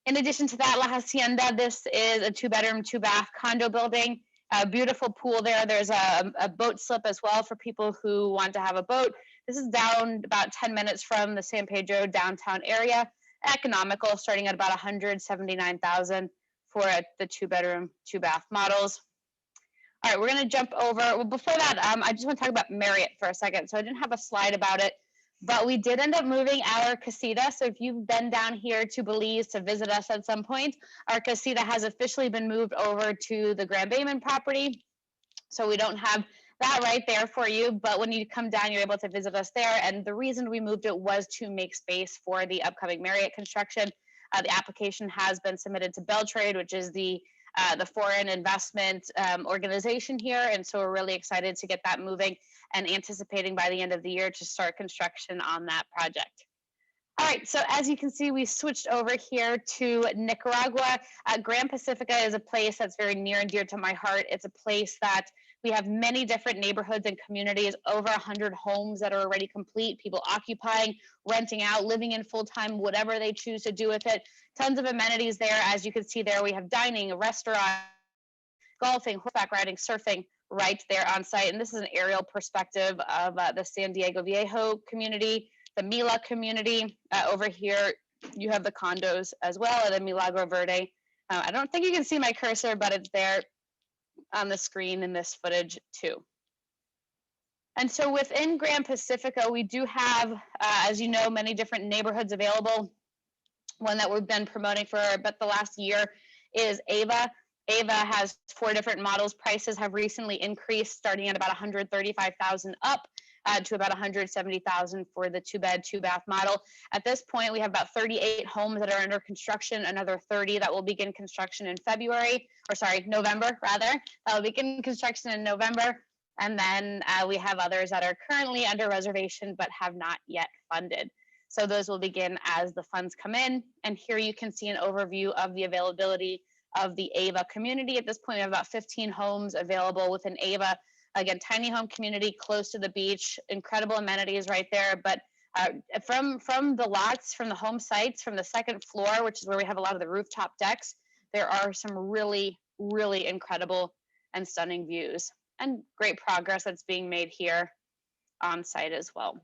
In addition to that, La Hacienda, this is a 2-bedroom, 2-bath condo building. A beautiful pool there. There's a boat slip as well for people who want to have a boat. This is down about 10 minutes from the San Pedro downtown area. Economical, starting at about $179,000 for the 2-bedroom, 2-bath models. All right, we're going to jump over. Well, before that, I just want to talk about Marriott for a second. So I didn't have a slide about it, but we did end up moving our casita. So if you've been down here to Belize to visit us at some point, our casita has officially been moved over to the Grand Bayman property. So we don't have that right there for you, but when you come down, you're able to visit us there. And the reason we moved it was to make space for the upcoming Marriott construction. The application has been submitted to Beltrade, which is the the foreign investment organization here. And so we're really excited to get that moving and anticipating by the end of the year to start construction on that project. All right, so as you can see, we switched over here to Nicaragua. Grand Pacifica is a place that's very near and dear to my heart. It's a place that we have many different neighborhoods and communities, over 100 homes that are already complete, people occupying, renting out, living in full-time, whatever they choose to do with it. Tons of amenities there. As you can see there, we have dining, a restaurant, golfing, horseback riding, surfing right there on site. And this is an aerial perspective of the San Diego Viejo community, the Mila community. Over here, you have the condos as well at the Milagro Verde. I don't think you can see my cursor, but it's there on the screen in this footage too. And so within Grand Pacifica, we do have, as you know, many different neighborhoods available. One that we've been promoting for about the last year is Ava. Ava has 4 different models. Prices have recently increased, starting at about 135,000 up to about 170,000 for the 2-bed, 2-bath model. At this point, we have about 38 homes that are under construction, another 30 that will begin construction in November rather. That will begin construction in November. And then we have others that are currently under reservation but have not yet funded. So those will begin as the funds come in. And here you can see an overview of the availability of the Ava community. At this point, we have about 15 homes available within Ava. Again, tiny home community close to the beach, incredible amenities right there. But from the lots, from the home sites, from the second floor, which is where we have a lot of the rooftop decks, there are some really, really incredible and stunning views and great progress that's being made here on site as well.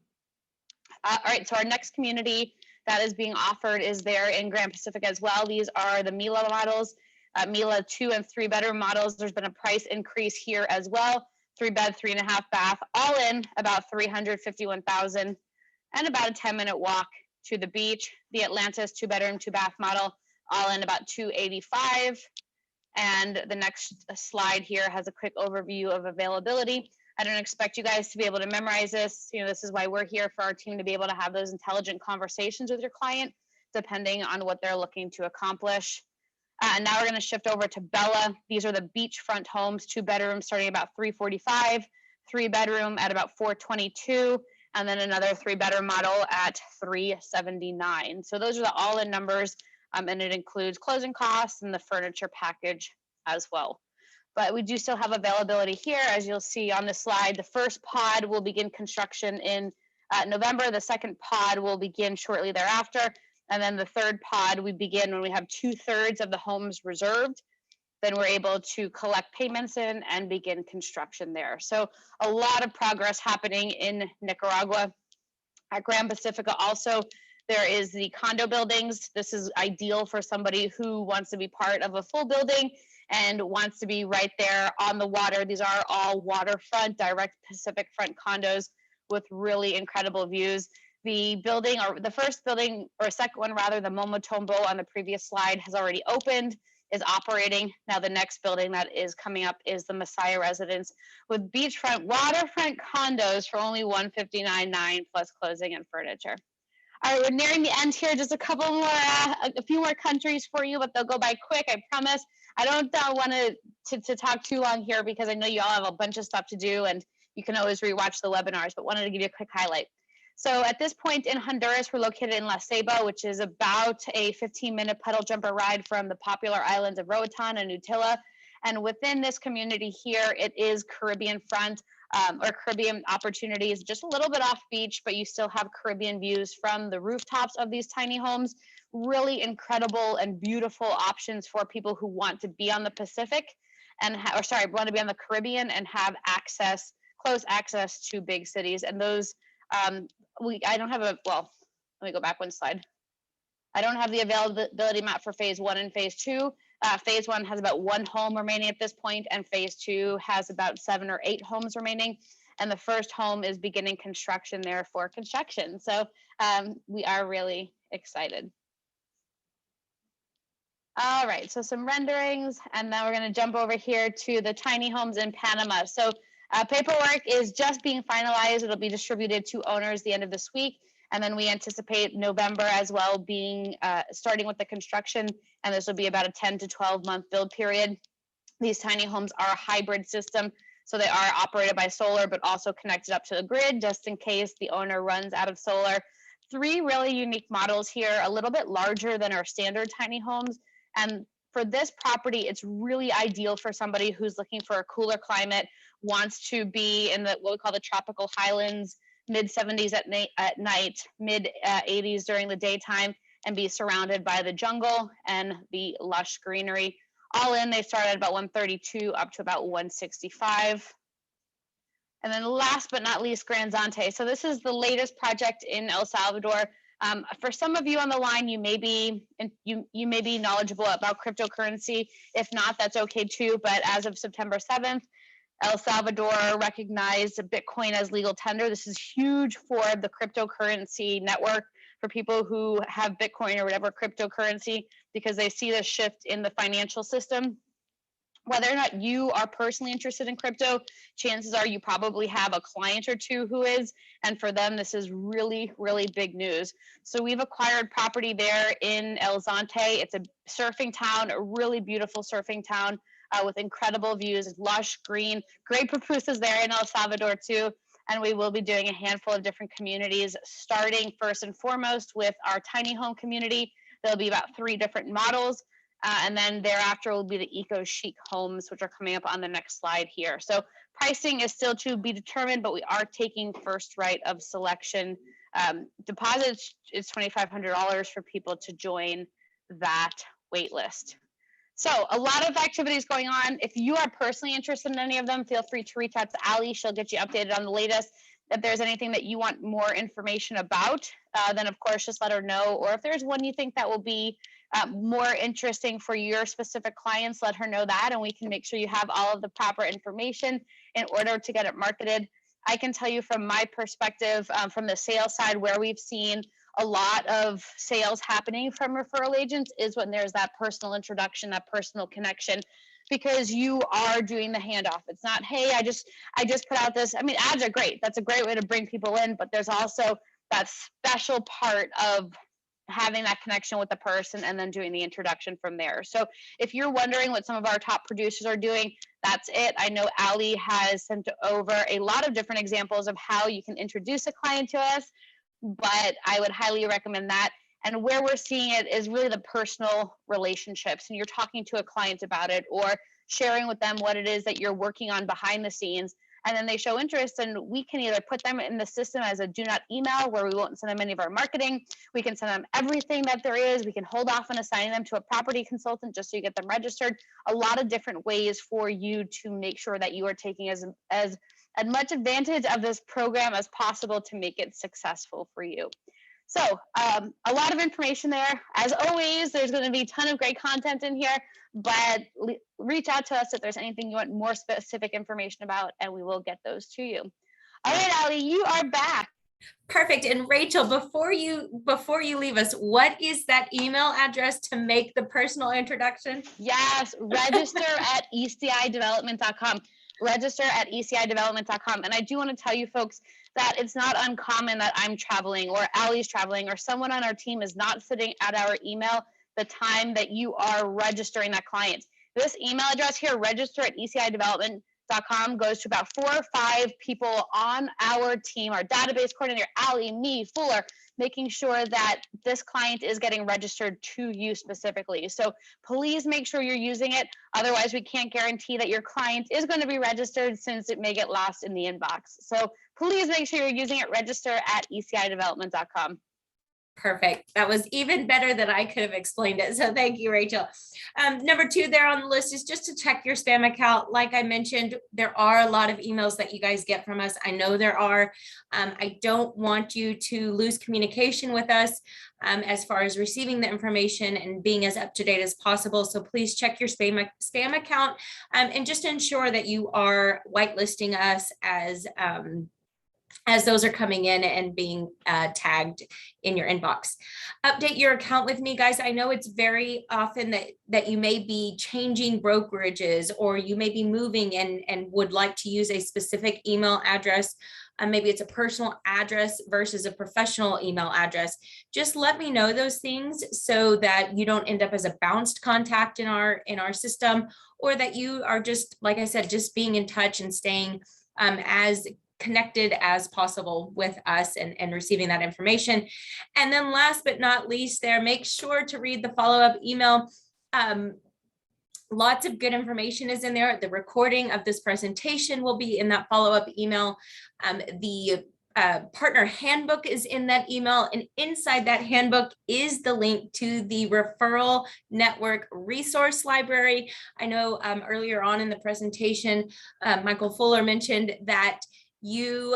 All right, so our next community that is being offered is there in Grand Pacific as well. These are the Mila models, Mila 2 and 3 bedroom models. There's been a price increase here as well. 3-bed, 3.5 bath, all in about 351,000 and about a 10-minute walk to the beach. The Atlantis 2-bedroom, 2-bath model, all in about 285. And the next slide here has a quick overview of availability. I don't expect you guys to be able to memorize this. You know, this is why we're here, for our team to be able to have those intelligent conversations with your client, depending on what they're looking to accomplish. Now we're going to shift over to Bella. These are the beachfront homes, 2 bedrooms starting about 345, 3-bedroom at about 422, and then another 3-bedroom model at 379. So those are the all-in numbers, and it includes closing costs and the furniture package as well. But we do still have availability here, as you'll see on the slide. The first pod will begin construction in November. The second pod will begin shortly thereafter. And then the third pod, we begin when we have 2/3 of the homes reserved. Then we're able to collect payments in and begin construction there. So a lot of progress happening in Nicaragua. At Grand Pacifica also, there is the condo buildings. This is ideal for somebody who wants to be part of a full building and wants to be right there on the water. These are all waterfront, direct Pacific front condos with really incredible views. The building, or the first building, or second one rather, the Momotombo on the previous slide has already opened, is operating. Now the next building that is coming up is the Messiah Residence with beachfront, waterfront condos for only $159,900 plus closing and furniture. All right, we're nearing the end here. Just a couple more, a few more countries for you, but they'll go by quick, I promise. I don't want to talk too long here because I know you all have a bunch of stuff to do and you can always rewatch the webinars, but wanted to give you a quick highlight. So at this point in Honduras, we're located in La Ceiba, which is about a 15-minute puddle jumper ride from the popular islands of Roatan and Utila. And within this community here, it is Caribbean front, or Caribbean opportunities, just a little bit off beach, but you still have Caribbean views from the rooftops of these tiny homes. Really incredible and beautiful options for people who want to be on the Pacific and, want to be on the Caribbean and have access, close access to big cities. And those, I don't have a, well, let me go back one slide. I don't have the availability map for phase 1 and phase 2. Phase 1 has about 1 home remaining at this point, and phase 2 has about 7 or 8 homes remaining. And the first home is beginning construction there for construction. So we are really excited. All right, so some renderings, and then we're going to jump over here to the tiny homes in Panama. So paperwork is just being finalized. It'll be distributed to owners the end of this week. And then we anticipate November as well being starting with the construction, and this will be about a 10 to 12 month build period. These tiny homes are a hybrid system, so they are operated by solar, but also connected up to the grid just in case the owner runs out of solar. 3 really unique models here, a little bit larger than our standard tiny homes. And for this property, it's really ideal for somebody who's looking for a cooler climate, wants to be in the what we call the tropical highlands, mid 70s at night, mid 80s during the daytime, and be surrounded by the jungle and the lush greenery. All in, they start at about 132 up to about 165. And then last but not least, Grand Zante. So this is the latest project in El Salvador. For some of you on the line, you may be knowledgeable about cryptocurrency. If not, that's okay too. But as of September 7th, El Salvador recognized Bitcoin as legal tender. This is huge for the cryptocurrency network, for people who have Bitcoin or whatever cryptocurrency, because they see this shift in the financial system. Whether or not you are personally interested in crypto, chances are you probably have a client or two who is, and for them, this is really, really big news. So we've acquired property there in El Zante. It's a surfing town, a really beautiful surfing town with incredible views, lush, green, great pupusas there in El Salvador too. And we will be doing a handful of different communities, starting first and foremost with our tiny home community. There'll be about 3 different models. And then thereafter will be the eco chic homes, which are coming up on the next slide here. So pricing is still to be determined, but we are taking first right of selection. Deposits is $2,500 for people to join that wait list. So a lot of activities going on. If you are personally interested in any of them, feel free to reach out to Allie. She'll get you updated on the latest. If there's anything that you want more information about, then of course just let her know. Or if there's one you think that will be more interesting for your specific clients, let her know that, and we can make sure you have all of the proper information in order to get it marketed. I can tell you from my perspective, from the sales side, where we've seen a lot of sales happening from referral agents is when there's that personal introduction, that personal connection, because you are doing the handoff. It's not, hey, I just put out this. I mean, ads are great. That's a great way to bring people in, but there's also that special part of having that connection with the person and then doing the introduction from there. So if you're wondering what some of our top producers are doing, that's it. I know Allie has sent over a lot of different examples of how you can introduce a client to us, but I would highly recommend that. And where we're seeing it is really the personal relationships, and you're talking to a client about it or sharing with them what it is that you're working on behind the scenes. And then they show interest, and we can either put them in the system as a do not email, where we won't send them any of our marketing. We can send them everything that there is. We can hold off on assigning them to a property consultant just so you get them registered. A lot of different ways for you to make sure that you are taking as much advantage of this program as possible to make it successful for you. So a lot of information there. As always, there's going to be a ton of great content in here, but reach out to us if there's anything you want more specific information about, and we will get those to you. All right, Allie, you are back. Perfect. And Rachel, before you leave us, what is that email address to make the personal introduction? Yes, register at ecidevelopment.com. Register at ecidevelopment.com. And I do want to tell you folks that it's not uncommon that I'm traveling or Allie's traveling or someone on our team is not sitting at our email the time that you are registering that client. This email address here, register at ecidevelopment.com, goes to about 4 or 5 people on our team, our database coordinator, Allie, me, Fuller, making sure that this client is getting registered to you specifically. So please make sure you're using it. Otherwise, we can't guarantee that your client is going to be registered, since it may get lost in the inbox. So please make sure you're using it. Register at ecidevelopment.com. Perfect. That was even better than I could have explained it. So thank you, Rachel. Number 2 there on the list is just to check your spam account. Like I mentioned, there are a lot of emails that you guys get from us. I know there are. I don't want you to lose communication with us as far as receiving the information and being as up to date as possible. So please check your spam account and just ensure that you are whitelisting us as those are coming in and being tagged in your inbox. Update your account with me, guys. I know it's very often that you may be changing brokerages, or you may be moving and would like to use a specific email address. maybe it's a personal address versus a professional email address. Just let me know those things so that you don't end up as a bounced contact in our system, or that you are just, like I said, just being in touch and staying as connected as possible with us and receiving that information. And then last but not least there, make sure to read the follow-up email. Lots of good information is in there. The recording of this presentation will be in that follow-up email. The partner handbook is in that email, and inside that handbook is the link to the Referral Network resource library. I know earlier on in the presentation, Michael Fuller mentioned that you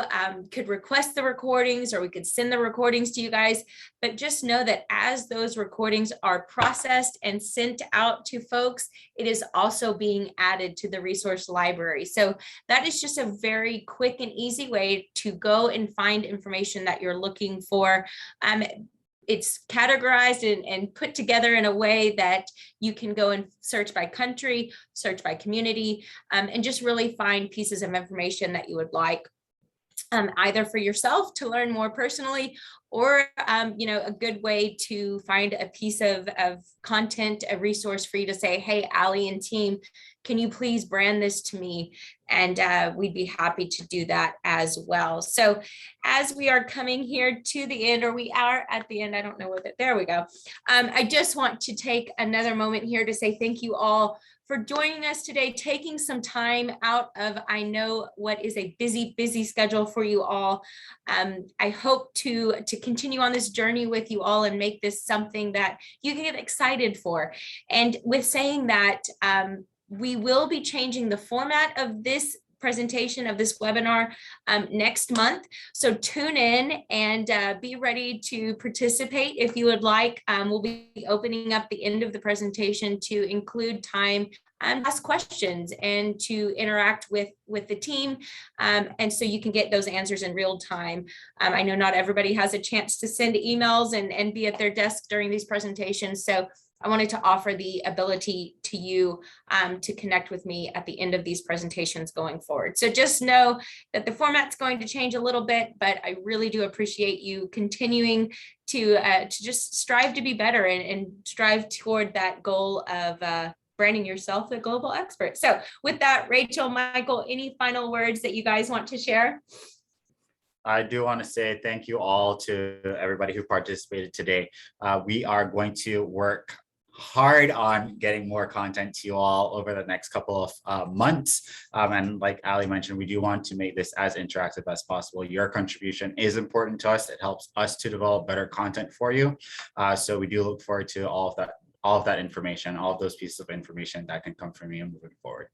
could request the recordings, or we could send the recordings to you guys, but just know that as those recordings are processed and sent out to folks, it is also being added to the resource library. So that is just a very quick and easy way to go and find information that you're looking for. It's categorized and put together in a way that you can go and search by country, search by community, and just really find pieces of information that you would like, either for yourself to learn more personally, or a good way to find a piece of content, a resource for you to say, hey, Allie and team, can you please brand this to me? And we'd be happy to do that as well. So as we are coming here to the end, or we are at the end, I don't know whether, there we go. I just want to take another moment here to say thank you all for joining us today, taking some time out of, I know what is a busy schedule for you all. I hope to continue on this journey with you all and make this something that you can get excited for. And with saying that, we will be changing the format of this presentation, of this webinar, next month. So tune in and be ready to participate if you would like. We'll be opening up the end of the presentation to include time and ask questions and to interact with the team. And so you can get those answers in real time. I know not everybody has a chance to send emails and be at their desk during these presentations. So I wanted to offer the ability to you to connect with me at the end of these presentations going forward. So just know that the format's going to change a little bit, but I really do appreciate you continuing to just strive to be better and strive toward that goal of branding yourself a global expert. So with that, Rachel, Michael, any final words that you guys want to share? I do want to say thank you all to everybody who participated today. We are going to work hard on getting more content to you all over the next couple of months. And like Ali mentioned, we do want to make this as interactive as possible. Your contribution is important to us. It helps us to develop better content for you. So we do look forward to all of that information, all of those pieces of information that can come from you moving forward.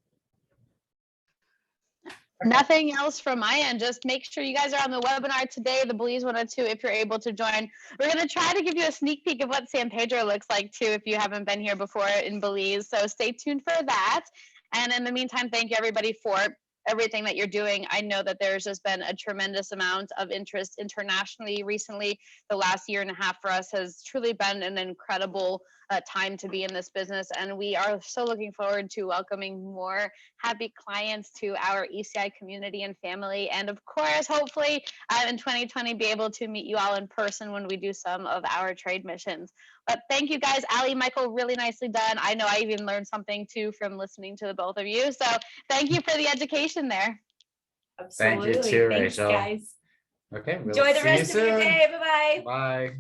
Nothing else from my end. Just make sure you guys are on the webinar today, the Belize 102, if you're able to join. We're going to try to give you a sneak peek of what San Pedro looks like too, if you haven't been here before in Belize. So stay tuned for that. And in the meantime, thank you everybody for everything that you're doing. I know that there's just been a tremendous amount of interest internationally recently. The last year and a half for us has truly been an incredible time to be in this business. And we are so looking forward to welcoming more happy clients to our ECI community and family. And of course, hopefully in 2020, be able to meet you all in person when we do some of our trade missions. But thank you guys, Ali, Michael, really nicely done. I know I even learned something too from listening to the both of you. So thank you for the education there. Absolutely. Thank you too, Thanks, Rachel. guys. Okay. Enjoy the rest of your day. Bye-bye. Bye.